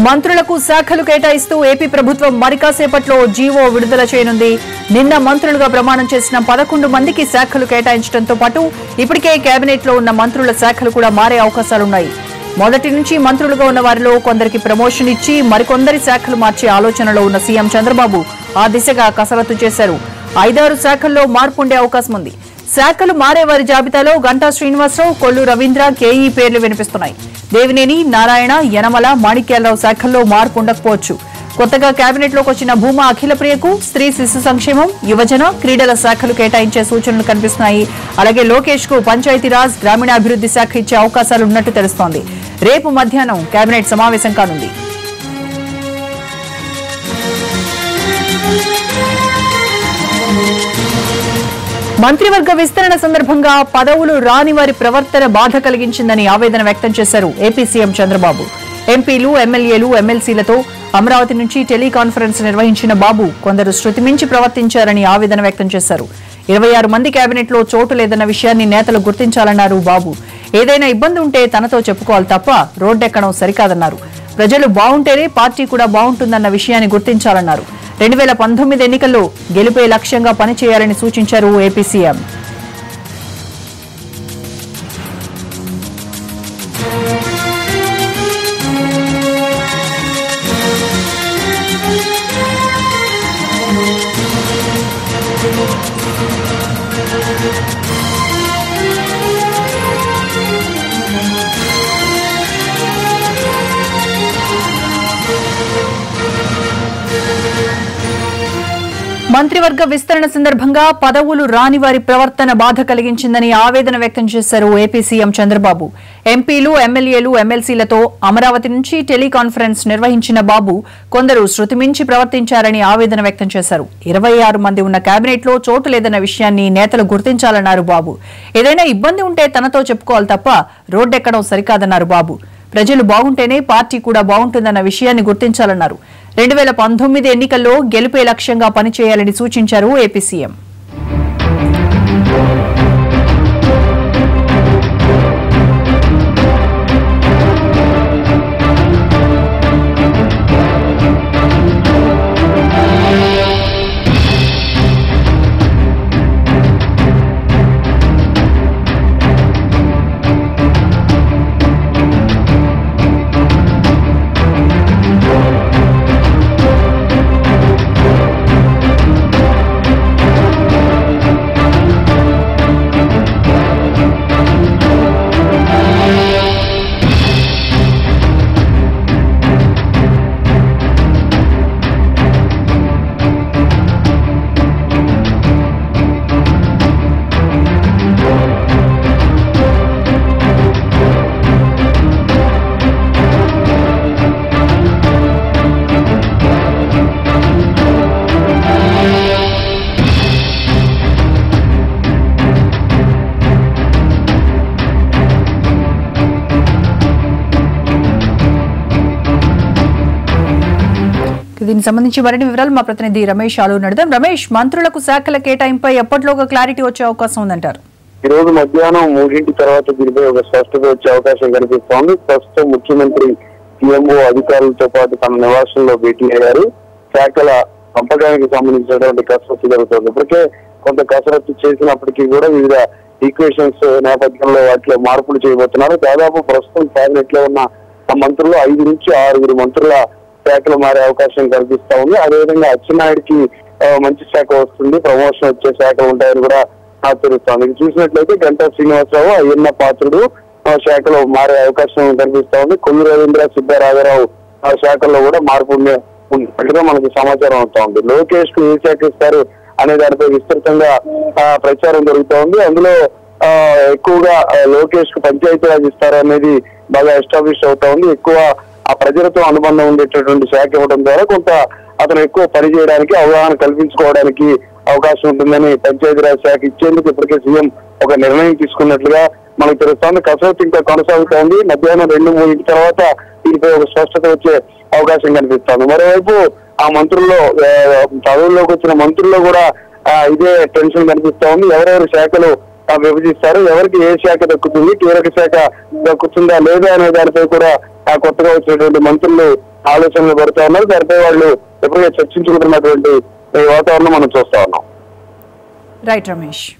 మంత్రులకు శాఖలు కేటాయిస్తూ ఏపీ ప్రభుత్వం మరికాసేపట్లో జీవో విడుదల చేయనుంది. నిన్న మంత్రులుగా ప్రమాణం చేసిన 11 మందికి శాఖలు కేటాయించడంతో పాటు ఇప్పటికే కేబినెట్ లో ఉన్న మంత్రుల శాఖలు కూడా మారే అవకాశాలున్నాయి. మొదటి నుంచి మంత్రులుగా ఉన్న వారిలో కొందరికి ప్రమోషన్ ఇచ్చి మరికొందరి శాఖలు మార్చే ఆలోచనలో ఉన్న సీఎం చంద్రబాబు ఆ దిశగా కసరత్తు చేశారు. 5-6 శాఖల్లో మార్పు ఉండే అవకాశం ఉంది. శాఖలు మారే వారి జాబితాలో గంటా శ్రీనివాసరావు, కొల్లు రవీంద్ర, కేఈ పేర్లు వినిపిస్తున్నాయి. దేవినేని, నారాయణ, యనమల, మాణిక్యాలరావు శాఖల్లో మార్పు ఉండకపోవచ్చు. కొత్తగా కేబినెట్ లోకి వచ్చిన భూమా అఖిలప్రియకు స్త్రీ శిశు సంక్షేమం, యువజన, క్రీడల శాఖలు కేటాయించే సూచనలు కనిపిస్తున్నాయి. అలాగే లోకేష్ కు పంచాయతీరాజ్, గ్రామీణాభివృద్ధి శాఖ ఇచ్చే అవకాశాలు ఉన్నట్టు తెలుస్తోంది. రేపు మధ్యాహ్నం కేబినెట్ సమావేశం కానుంది. మంత్రివర్గ విస్తరణ సందర్భంగా పదవులు రాని వారి ప్రవర్తన బాధ కలిగించిందని ఆవేదన వ్యక్తం చేశారు ఏపీ సీఎం చంద్రబాబు. ఎంపీలు, ఎమ్మెల్యేలు, ఎమ్మెల్సీలతో అమరావతి నుంచి టెలికాన్ఫరెన్స్ నిర్వహించిన బాబు కొందరు శృతి మించి ప్రవర్తించారని ఆవేదన వ్యక్తం చేశారు. 26 మంది కేబినెట్ లో చోటు లేదన్న విషయాన్ని నేతలు గుర్తించాలన్నారు బాబు. ఏదైనా ఇబ్బంది ఉంటే తనతో చెప్పుకోవాలి తప్ప రోడ్డెక్కడం సరికాదన్నారు. ప్రజలు బాగుంటేనే పార్టీ కూడా బాగుంటుందన్న విషయాన్ని గుర్తించాలన్నారు. 2019 ఎన్నికల్లో గెలుపే లక్ష్యంగా పనిచేయాలని సూచించారు ఏపీ సీఎం. మంత్రివర్గ విస్తరణ సందర్భంగా పదవులు రాని వారి ప్రవర్తన బాధ కలిగించిందని ఆవేదన వ్యక్తం చేశారు ఏపీ సీఎం చంద్రబాబు. ఎంపీలు, ఎమ్మెల్యేలు, ఎమ్మెల్సీలతో అమరావతి నుంచి టెలికాన్ఫరెన్స్ నిర్వహించిన బాబు కొందరు శృతి మించి ప్రవర్తించారని ఆవేదన వ్యక్తం చేశారు. 26 మంది ఉన్న కేబినెట్ లో చోటు లేదన్న విషయాన్ని నేతలు గుర్తించాలన్నారు బాబు. ఏదైనా ఇబ్బంది ఉంటే తనతో చెప్పుకోవాలి తప్ప రోడ్డెక్కడం సరికాదన్నారు బాబు. ప్రజలు బాగుంటేనే పార్టీ కూడా బాగుంటుందన్న విషయాన్ని గుర్తించాలన్నారు. 2019 ఎన్నికల్లో గెలుపే లక్ష్యంగా పనిచేయాలని సూచించారు ఏపీ సీఎం. దీనికి సంబంధించి మరిన్ని వివరాలు మా ప్రతినిధి రమేష్ ఆలూరు నడుదాం. రమేష్, మంత్రులకు శాఖల కేటాయింపై ఎప్పటిలోగా క్లారిటీ వచ్చే అవకాశం ఉందంటారు? ఈ రోజు మధ్యాహ్నం 3 తర్వాత దీనిపై ఒక స్పష్టత వచ్చే అవకాశం కనిపిస్తోంది. ప్రస్తుతం ముఖ్యమంత్రి సీఎంఓ అధికారులతో పాటు తన నివాసంలో భేటీ అయ్యారు. శాఖల పంపకానికి సంబంధించినటువంటి కసరత్తు జరుగుతుంది. ఇప్పటికే కొంత కసరత్తు చేసినప్పటికీ కూడా వివిధ ఈక్వేషన్స్ నేపథ్యంలో వాటిలో మార్పులు చేయబోతున్నారు. దాదాపు ప్రస్తుతం కేబినెట్ లో ఉన్న మంత్రులు 5 నుంచి 6 మంత్రుల శాఖలు మారే అవకాశం కనిపిస్తా ఉంది. అదేవిధంగా అచ్చెన్నాయుడికి మంచి శాఖ వస్తుంది, ప్రమోషన్ వచ్చే శాఖలు ఉంటాయని కూడా తెలుస్తోంది. ఇది చూసినట్లయితే గంటా శ్రీనివాసరావు, అయ్యన్న పాత్రుడు శాఖలో మారే అవకాశం కనిపిస్తా ఉంది. కొల్లు రవీంద్ర, సిద్ధారాఘరావు శాఖల్లో కూడా మార్పు ఉన్నట్టుగా మనకు సమాచారం అవుతా ఉంది. లోకేష్ కు ఏ శాఖ ఇస్తారు అనే దానిపై విస్తృతంగా ప్రచారం జరుగుతూ ఉంది. అందులో ఎక్కువగా లోకేష్ కు పంచాయతీరాజ్ ఇస్తారు అనేది బాగా ఎస్టాబ్లిష్ అవుతా ఉంది. ఎక్కువ ఆ ప్రజలతో అనుబంధం ఉండేటటువంటి శాఖ ఇవ్వడం ద్వారా కొంత అతను ఎక్కువ పని చేయడానికి, అవగాహన కల్పించుకోవడానికి అవకాశం ఉంటుందని పంచాయతీరాజ్ శాఖ ఇచ్చేందుకు ఇప్పటికే సీఎం ఒక నిర్ణయం తీసుకున్నట్లుగా మనకు తెలుస్తోంది. కసరత్తు ఇంకా కొనసాగుతోంది. మధ్యాహ్నం 2-3 తర్వాత దీనిపై ఒక స్పష్టత వచ్చే అవకాశం కనిపిస్తోంది. మరోవైపు ఆ మంత్రుల్లో పదవుల్లోకి వచ్చిన మంత్రుల్లో కూడా ఇదే టెన్షన్ కనిపిస్తా ఉంది. ఎవరెవరి శాఖలు విభజిస్తారు, ఎవరికి ఏ శాఖ దక్కుతుంది, కీలక శాఖ దక్కుతుందా లేదా అనే దానిపై కూడా కొత్తగా వచ్చినటువంటి మంత్రులు ఆలోచనలు పడుతూ ఉన్నారు. దానిపై వాళ్ళు ఎప్పుడైనా చర్చించుకుంటున్నటువంటి వాతావరణం మనం చూస్తా ఉన్నాం. రైట్ రమేష్.